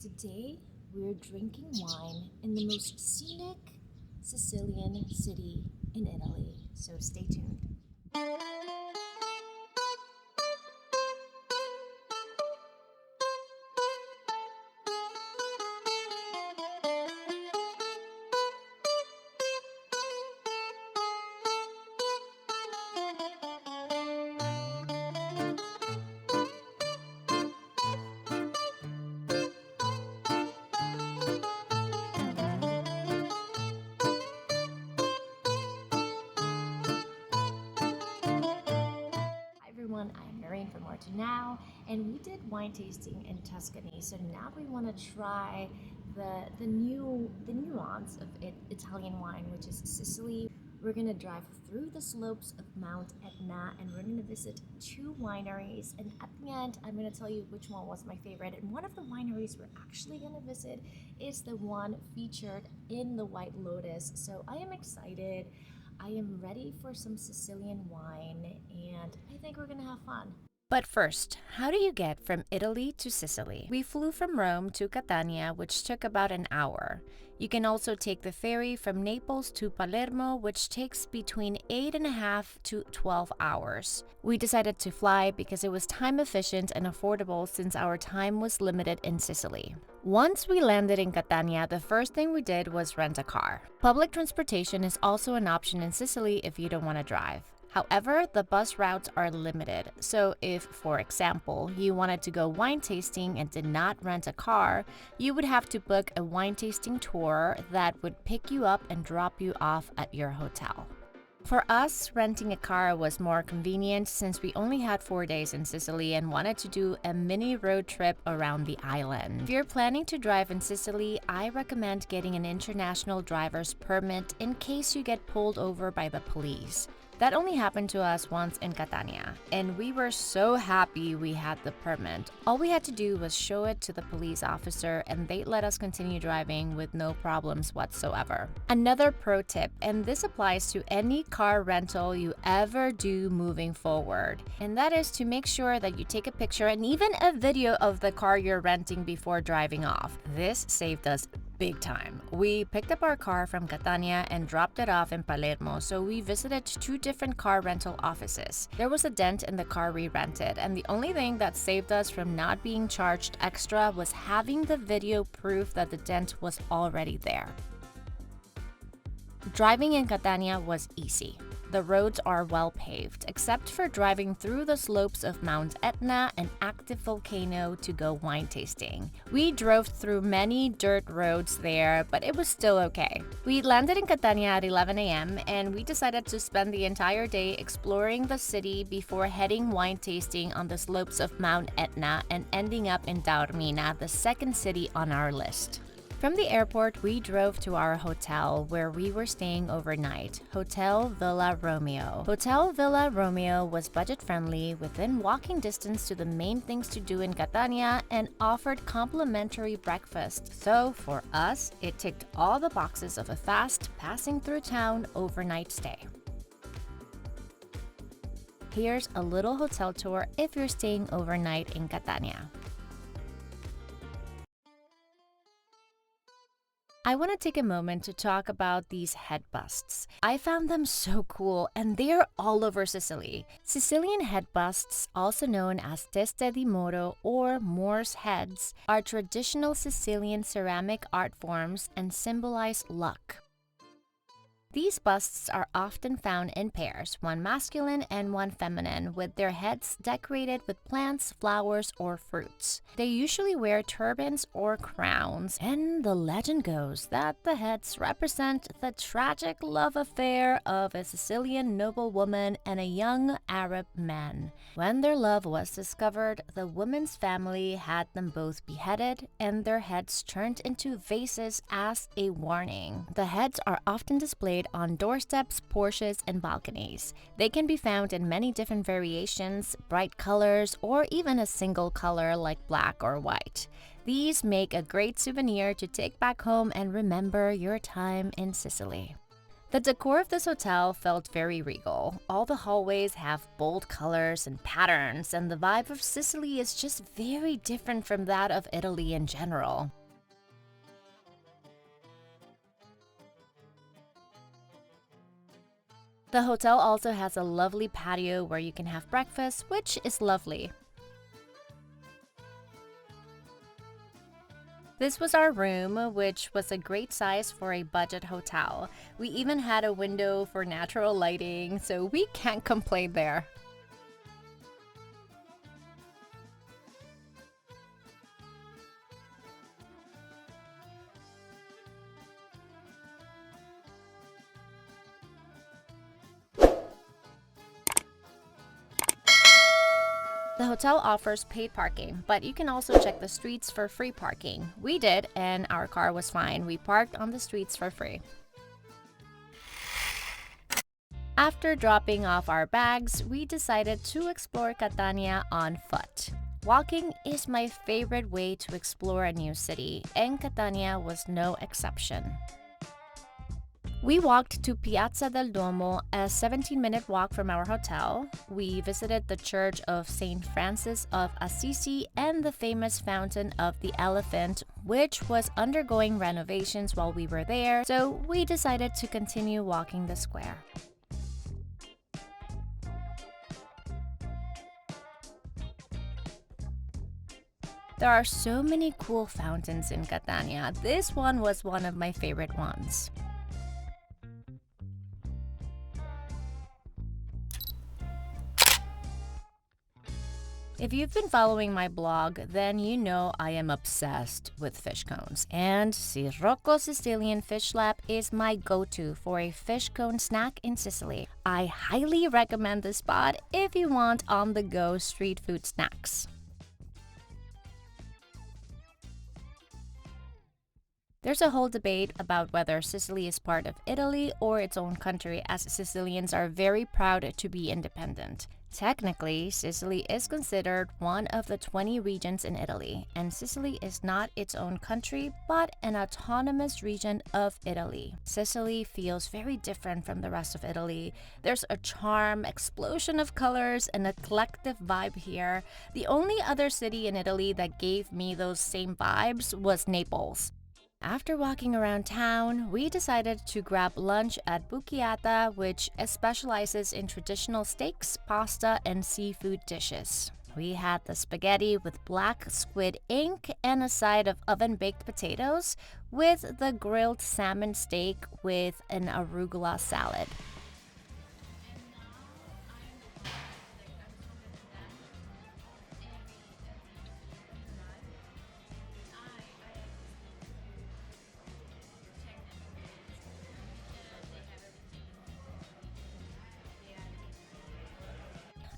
Today, we're drinking wine in the most scenic Sicilian city in Italy, so stay tuned. Hi everyone, I'm Marion from Martin Now, and we did wine tasting in Tuscany. So now we want to try the nuance of Italian wine, which is Sicily. We're gonna drive through the slopes of Mount Etna, and we're gonna visit two wineries. And at the end, I'm gonna tell you which one was my favorite. And one of the wineries we're actually gonna visit is the one featured in the White Lotus. So I am excited. I am ready for some Sicilian wine, and I think we're gonna have fun. But first, how do you get from Italy to Sicily? We flew from Rome to Catania, which took about an hour. You can also take the ferry from Naples to Palermo, which takes between 8.5 to 12 hours. We decided to fly because it was time efficient and affordable since our time was limited in Sicily. Once we landed in Catania, the first thing we did was rent a car. Public transportation is also an option in Sicily if you don't want to drive. However, the bus routes are limited, so if, for example, you wanted to go wine tasting and did not rent a car, you would have to book a wine tasting tour that would pick you up and drop you off at your hotel. For us, renting a car was more convenient since we only had 4 days in Sicily and wanted to do a mini road trip around the island. If you're planning to drive in Sicily, I recommend getting an international driver's permit in case you get pulled over by the police. That only happened to us once in Catania, and we were so happy we had the permit. All we had to do was show it to the police officer and they let us continue driving with no problems whatsoever. Another pro tip, and this applies to any car rental you ever do moving forward, and that is to make sure that you take a picture and even a video of the car you're renting before driving off. This saved us big time. We picked up our car from Catania and dropped it off in Palermo, so we visited two different car rental offices. There was a dent in the car we rented, and the only thing that saved us from not being charged extra was having the video proof that the dent was already there. Driving in Catania was easy. The roads are well paved, except for driving through the slopes of Mount Etna, an active volcano, to go wine tasting. We drove through many dirt roads there, but it was still okay. We landed in Catania at 11 a.m. and we decided to spend the entire day exploring the city before heading wine tasting on the slopes of Mount Etna and ending up in Taormina, the second city on our list. From the airport, we drove to our hotel where we were staying overnight, Hotel Villa Romeo. Hotel Villa Romeo was budget-friendly, within walking distance to the main things to do in Catania, and offered complimentary breakfast. So for us, it ticked all the boxes of a fast, passing through town overnight stay. Here's a little hotel tour if you're staying overnight in Catania. I want to take a moment to talk about these head busts. I found them so cool, and they're all over Sicily. Sicilian head busts, also known as teste di moro or Moor's heads, are traditional Sicilian ceramic art forms and symbolize luck. These busts are often found in pairs, one masculine and one feminine, with their heads decorated with plants, flowers, or fruits. They usually wear turbans or crowns, and the legend goes that the heads represent the tragic love affair of a Sicilian noblewoman and a young Arab man. When their love was discovered, the woman's family had them both beheaded and their heads turned into vases as a warning. The heads are often displayed on doorsteps, porches, and balconies. They can be found in many different variations, bright colors, or even a single color like black or white. These make a great souvenir to take back home and remember your time in Sicily. The decor of this hotel felt very regal. All the hallways have bold colors and patterns, and the vibe of Sicily is just very different from that of Italy in general. The hotel also has a lovely patio where you can have breakfast, which is lovely. This was our room, which was a great size for a budget hotel. We even had a window for natural lighting, so we can't complain there. The hotel offers paid parking, but you can also check the streets for free parking. We did, and our car was fine. We parked on the streets for free. After dropping off our bags, we decided to explore Catania on foot. Walking is my favorite way to explore a new city, and Catania was no exception. We walked to Piazza del Duomo, a 17-minute walk from our hotel. We visited the Church of St. Francis of Assisi and the famous Fountain of the Elephant, which was undergoing renovations while we were there, so we decided to continue walking the square. There are so many cool fountains in Catania. This one was one of my favorite ones. If you've been following my blog, then you know I am obsessed with fish cones. And Sirocco Sicilian Fish Lab is my go-to for a fish cone snack in Sicily. I highly recommend this spot if you want on-the-go street food snacks. There's a whole debate about whether Sicily is part of Italy or its own country, as Sicilians are very proud to be independent. Technically, Sicily is considered one of the 20 regions in Italy, and Sicily is not its own country, but an autonomous region of Italy. Sicily feels very different from the rest of Italy. There's a charm, explosion of colors, and a collective vibe here. The only other city in Italy that gave me those same vibes was Naples. After walking around town, we decided to grab lunch at Bucchiata, which specializes in traditional steaks, pasta, and seafood dishes. We had the spaghetti with black squid ink and a side of oven-baked potatoes with the grilled salmon steak with an arugula salad.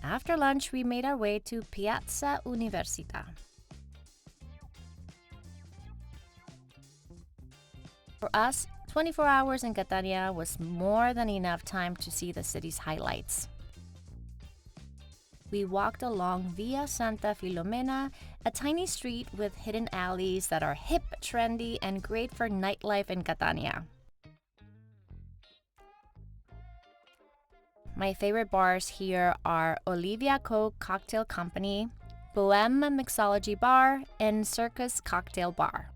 After lunch, we made our way to Piazza Università. For us, 24 hours in Catania was more than enough time to see the city's highlights. We walked along Via Santa Filomena, a tiny street with hidden alleys that are hip, trendy, and great for nightlife in Catania. My favorite bars here are Olivia Co. Cocktail Company, Bohème Mixology Bar, and Circus Cocktail Bar.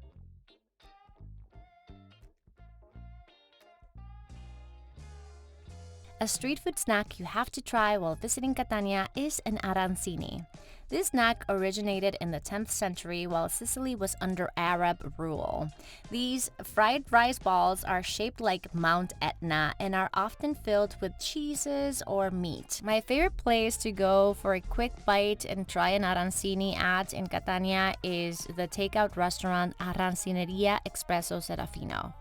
A street food snack you have to try while visiting Catania is an arancini. This snack originated in the 10th century while Sicily was under Arab rule. These fried rice balls are shaped like Mount Etna and are often filled with cheeses or meat. My favorite place to go for a quick bite and try an arancini at in Catania is the takeout restaurant Arancineria Espresso Serafino.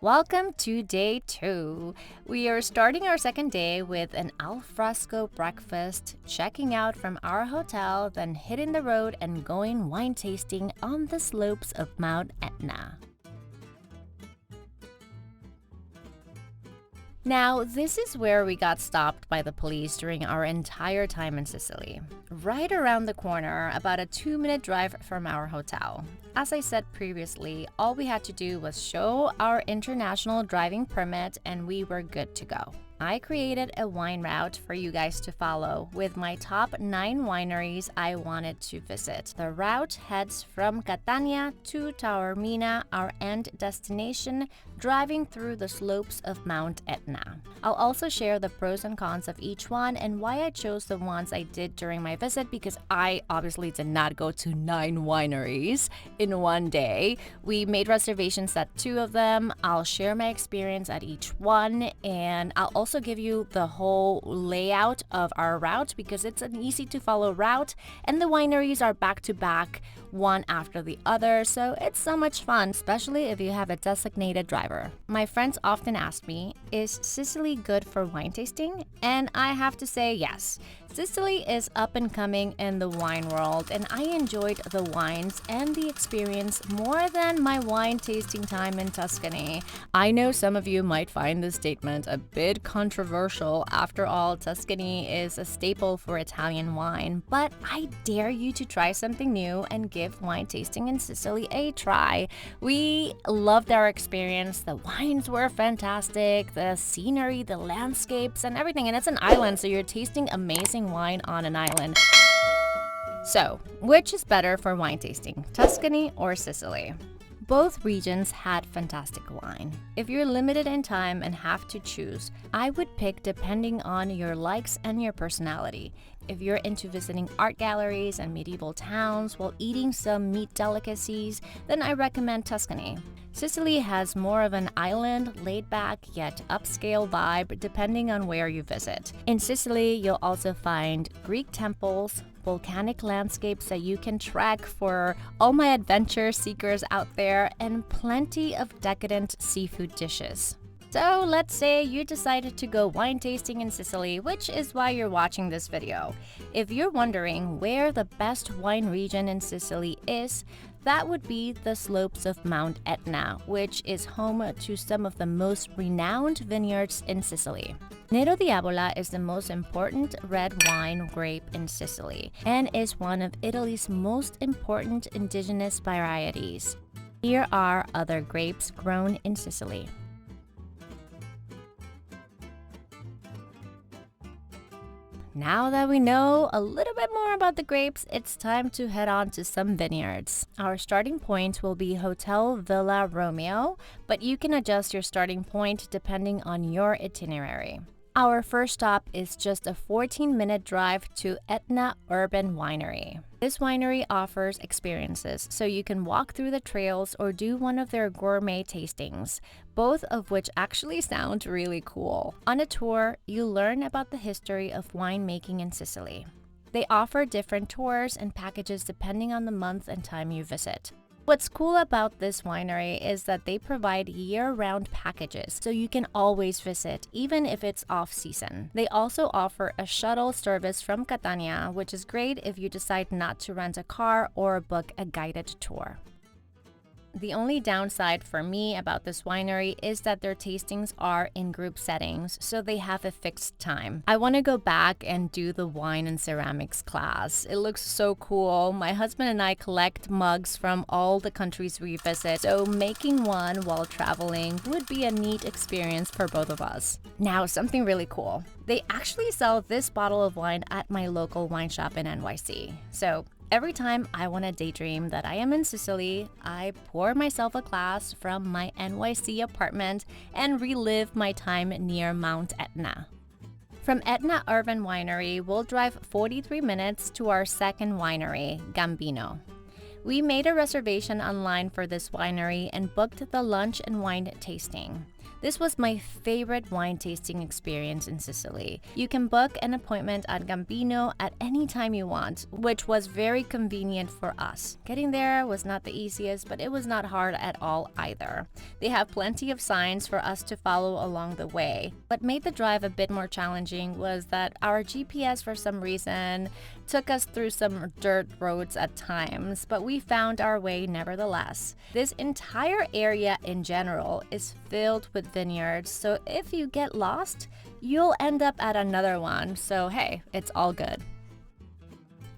Welcome to day 2. We are starting our second day with an al fresco breakfast, checking out from our hotel, then hitting the road and going wine tasting on the slopes of Mount Etna. Now, this is where we got stopped by the police during our entire time in Sicily. Right around the corner, about a 2-minute drive from our hotel. As I said previously, all we had to do was show our international driving permit and we were good to go. I created a wine route for you guys to follow with my top 9 wineries I wanted to visit. The route heads from Catania to Taormina, our end destination, driving through the slopes of Mount Etna. I'll also share the pros and cons of each one and why I chose the ones I did during my visit, because I obviously did not go to 9 wineries in one day. We made reservations at 2 of them. I'll share my experience at each one, and I'll also give you the whole layout of our route because it's an easy to follow route and the wineries are back to back, one after the other, so it's so much fun, especially if you have a designated driver. My friends often ask me, is Sicily good for wine tasting? And I have to say yes. Sicily is up and coming in the wine world, and I enjoyed the wines and the experience more than my wine tasting time in Tuscany. I know some of you might find this statement a bit controversial. After all, Tuscany is a staple for Italian wine, but I dare you to try something new and give wine tasting in Sicily a try. We loved our experience. The wines were fantastic, the scenery, the landscapes, and everything. And it's an island, so you're tasting amazing wine on an island. So, which is better for wine tasting, Tuscany or Sicily? Both regions had fantastic wine. If you're limited in time and have to choose, I would pick depending on your likes and your personality. If you're into visiting art galleries and medieval towns while eating some meat delicacies, then I recommend Tuscany. Sicily has more of an island, laid-back, yet upscale vibe depending on where you visit. In Sicily, you'll also find Greek temples, volcanic landscapes that you can trek for all my adventure seekers out there, and plenty of decadent seafood dishes. So let's say you decided to go wine tasting in Sicily, which is why you're watching this video. If you're wondering where the best wine region in Sicily is, that would be the slopes of Mount Etna, which is home to some of the most renowned vineyards in Sicily. Nero di Avola is the most important red wine grape in Sicily and is one of Italy's most important indigenous varieties. Here are other grapes grown in Sicily. Now that we know a little bit more about the grapes, it's time to head on to some vineyards. Our starting point will be Hotel Villa Romeo, but you can adjust your starting point depending on your itinerary. Our first stop is just a 14-minute drive to Etna Urban Winery. This winery offers experiences, so you can walk through the trails or do one of their gourmet tastings, both of which actually sound really cool. On a tour, you learn about the history of winemaking in Sicily. They offer different tours and packages depending on the month and time you visit. What's cool about this winery is that they provide year-round packages, so you can always visit, even if it's off-season. They also offer a shuttle service from Catania, which is great if you decide not to rent a car or book a guided tour. The only downside for me about this winery is that their tastings are in group settings, so they have a fixed time. I want to go back and do the wine and ceramics class. It looks so cool. My husband and I collect mugs from all the countries we visit, so making one while traveling would be a neat experience for both of us. Now, something really cool. They actually sell this bottle of wine at my local wine shop in NYC. So every time I want to daydream that I am in Sicily, I pour myself a glass from my NYC apartment and relive my time near Mount Etna. From Etna Urban Winery, we'll drive 43 minutes to our second winery, Gambino. We made a reservation online for this winery and booked the lunch and wine tasting. This was my favorite wine tasting experience in Sicily. You can book an appointment at Gambino at any time you want, which was very convenient for us. Getting there was not the easiest, but it was not hard at all either. They have plenty of signs for us to follow along the way. What made the drive a bit more challenging was that our GPS for some reason Took us through some dirt roads at times, but we found our way nevertheless. This entire area in general is filled with vineyards, so if you get lost, you'll end up at another one, so hey, it's all good.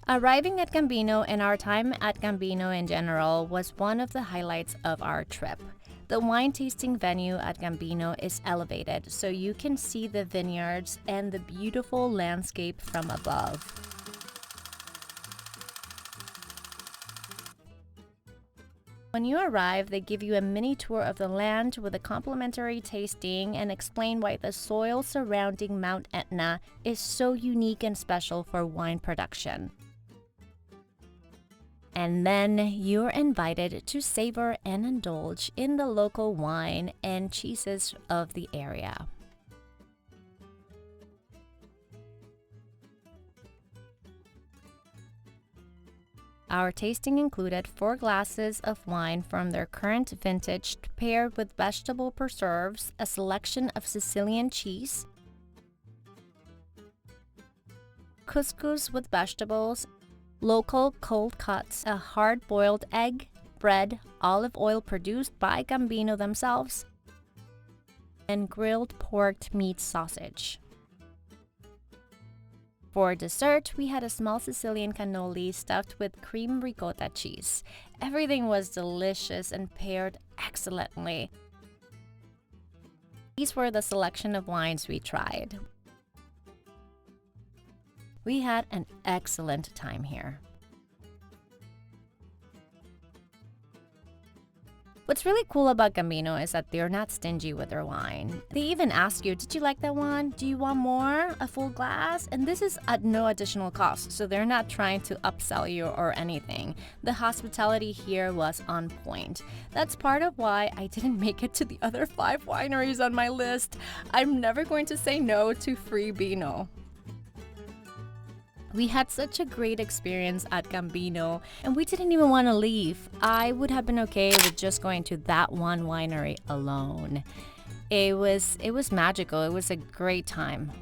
Arriving at Gambino and our time at Gambino in general was one of the highlights of our trip. The wine tasting venue at Gambino is elevated, so you can see the vineyards and the beautiful landscape from above. When you arrive, they give you a mini tour of the land with a complimentary tasting and explain why the soil surrounding Mount Etna is so unique and special for wine production. And then you're invited to savor and indulge in the local wine and cheeses of the area. Our tasting included 4 glasses of wine from their current vintage paired with vegetable preserves, a selection of Sicilian cheese, couscous with vegetables, local cold cuts, a hard-boiled egg, bread, olive oil produced by Gambino themselves, and grilled pork meat sausage. For dessert, we had a small Sicilian cannoli stuffed with cream ricotta cheese. Everything was delicious and paired excellently. These were the selection of wines we tried. We had an excellent time here. What's really cool about Gambino is that they're not stingy with their wine. They even ask you, did you like that one? Do you want more? A full glass? And this is at no additional cost, so they're not trying to upsell you or anything. The hospitality here was on point. That's part of why I didn't make it to the other 5 wineries on my list. I'm never going to say no to free Vino. We had such a great experience at Gambino, and we didn't even want to leave. I would have been okay with just going to that one winery alone. It was magical. It was a great time.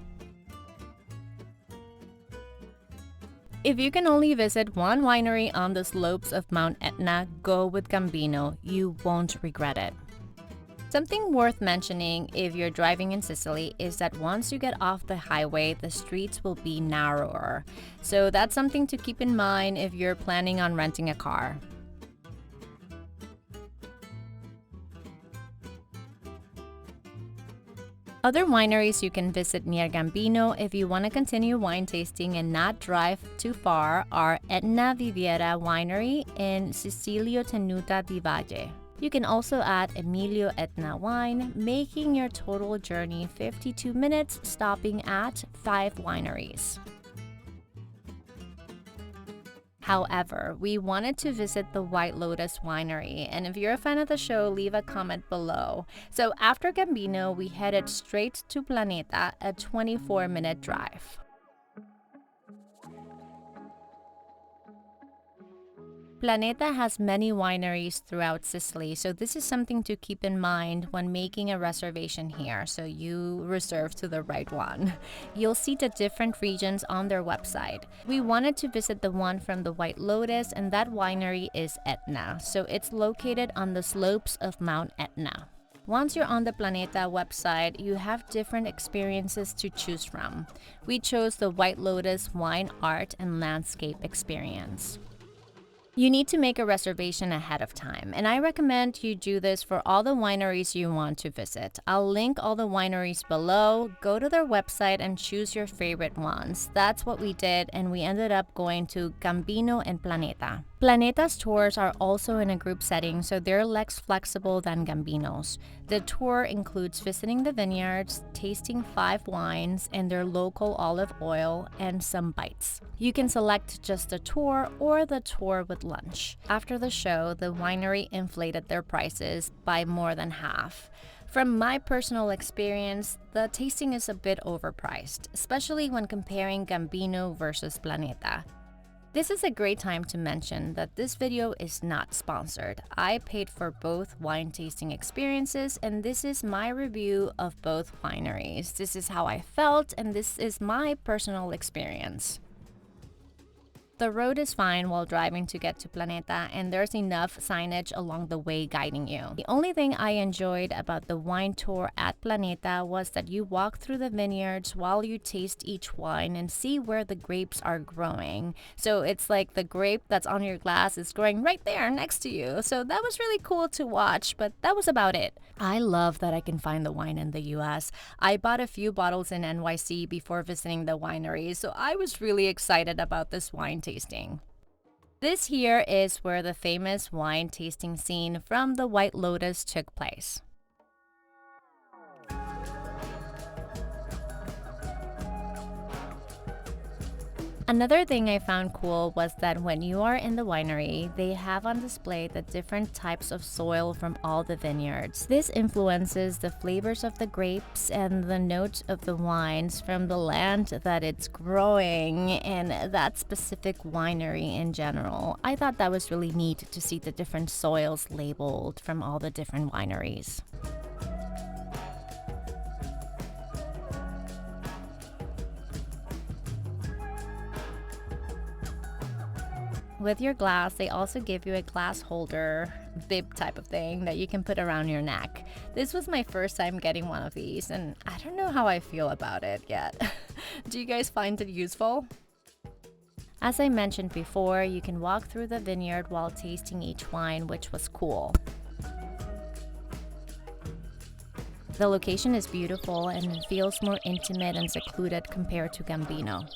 If you can only visit one winery on the slopes of Mount Etna, go with Gambino. You won't regret it. Something worth mentioning if you're driving in Sicily is that once you get off the highway, the streets will be narrower. So that's something to keep in mind if you're planning on renting a car. Other wineries you can visit near Gambino if you want to continue wine tasting and not drive too far are Etna Viviera Winery in Sicilio Tenuta di Valle. You can also add Emilio Etna wine, making your total journey 52 minutes, stopping at 5 wineries. However, we wanted to visit the White Lotus Winery, and if you're a fan of the show, leave a comment below. So after Gambino, we headed straight to Planeta, a 24-minute drive. Planeta has many wineries throughout Sicily, so this is something to keep in mind when making a reservation here, so you reserve to the right one. You'll see the different regions on their website. We wanted to visit the one from the White Lotus, and that winery is Etna, so it's located on the slopes of Mount Etna. Once you're on the Planeta website, you have different experiences to choose from. We chose the White Lotus Wine, Art, and Landscape experience. You need to make a reservation ahead of time, and I recommend you do this for all the wineries you want to visit. I'll link all the wineries below. Go to their website and choose your favorite ones. That's what we did, and we ended up going to Gambino and Planeta. Planeta's tours are also in a group setting, so they're less flexible than Gambino's. The tour includes visiting the vineyards, tasting 5 wines and their local olive oil, and some bites. You can select just the tour or the tour with lunch. After the show, the winery inflated their prices by more than half. From my personal experience, the tasting is a bit overpriced, especially when comparing Gambino versus Planeta. This is a great time to mention that this video is not sponsored. I paid for both wine tasting experiences, and this is my review of both wineries. This is how I felt, and this is my personal experience. The road is fine while driving to get to Planeta, and there's enough signage along the way guiding you. The only thing I enjoyed about the wine tour at Planeta was that you walk through the vineyards while you taste each wine and see where the grapes are growing. So it's like the grape that's on your glass is growing right there next to you. So that was really cool to watch, but that was about it. I love that I can find the wine in the US. I bought a few bottles in NYC before visiting the winery, so I was really excited about this wine tasting. This here is where the famous wine tasting scene from the White Lotus took place. Another thing I found cool was that when you are in the winery, they have on display the different types of soil from all the vineyards. This influences the flavors of the grapes and the note of the wines from the land that it's growing and that specific winery in general. I thought that was really neat to see the different soils labeled from all the different wineries. With your glass, they also give you a glass holder, bib type of thing that you can put around your neck. This was my first time getting one of these, and I don't know how I feel about it yet. Do you guys find it useful? As I mentioned before, you can walk through the vineyard while tasting each wine, which was cool. The location is beautiful and it feels more intimate and secluded compared to Gambino.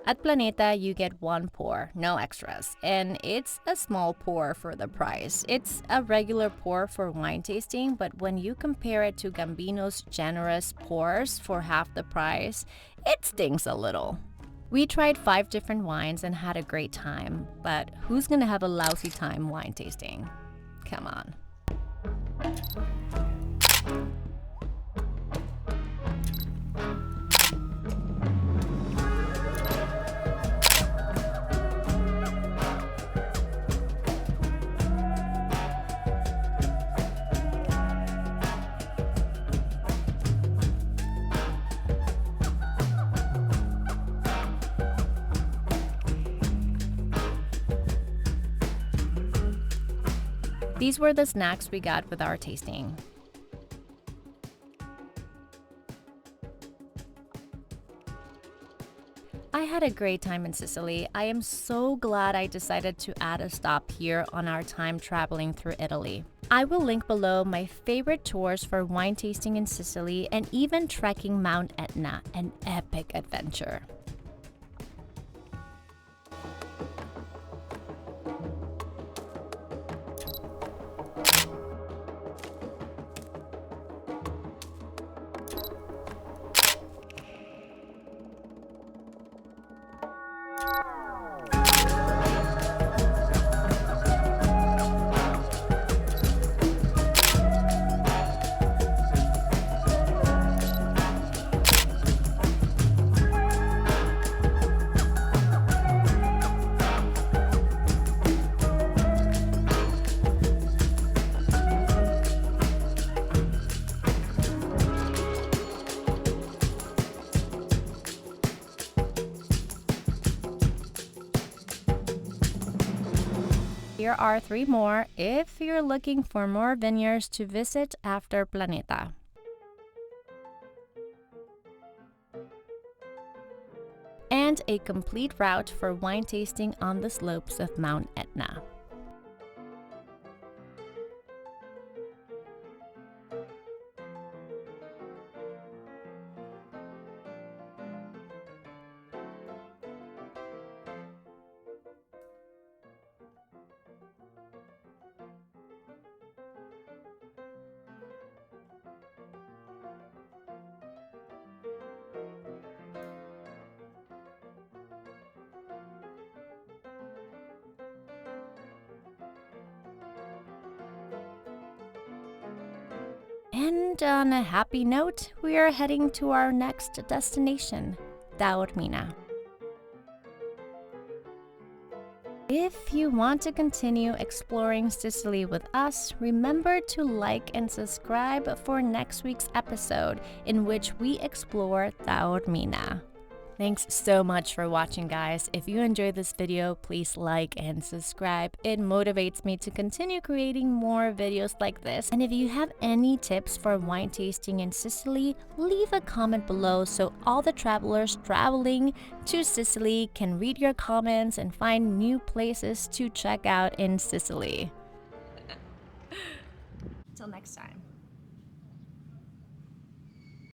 At Planeta, you get one pour, no extras, and it's a small pour for the price. It's a regular pour for wine tasting, but when you compare it to Gambino's generous pours for half the price, it stings a little. We tried 5 different wines and had a great time, but who's gonna have a lousy time wine tasting? Come on. These were the snacks we got with our tasting. I had a great time in Sicily. I am so glad I decided to add a stop here on our time traveling through Italy. I will link below my favorite tours for wine tasting in Sicily and even trekking Mount Etna, an epic adventure. Here are 3 more if you're looking for more vineyards to visit after Planeta. And a complete route for wine tasting on the slopes of Mount Etna. And on a happy note, we are heading to our next destination, Taormina. If you want to continue exploring Sicily with us, remember to like and subscribe for next week's episode in which we explore Taormina. Thanks so much for watching, guys. If you enjoyed this video, please like and subscribe. It motivates me to continue creating more videos like this. And if you have any tips for wine tasting in Sicily, leave a comment below so all the travelers traveling to Sicily can read your comments and find new places to check out in Sicily. Till next time.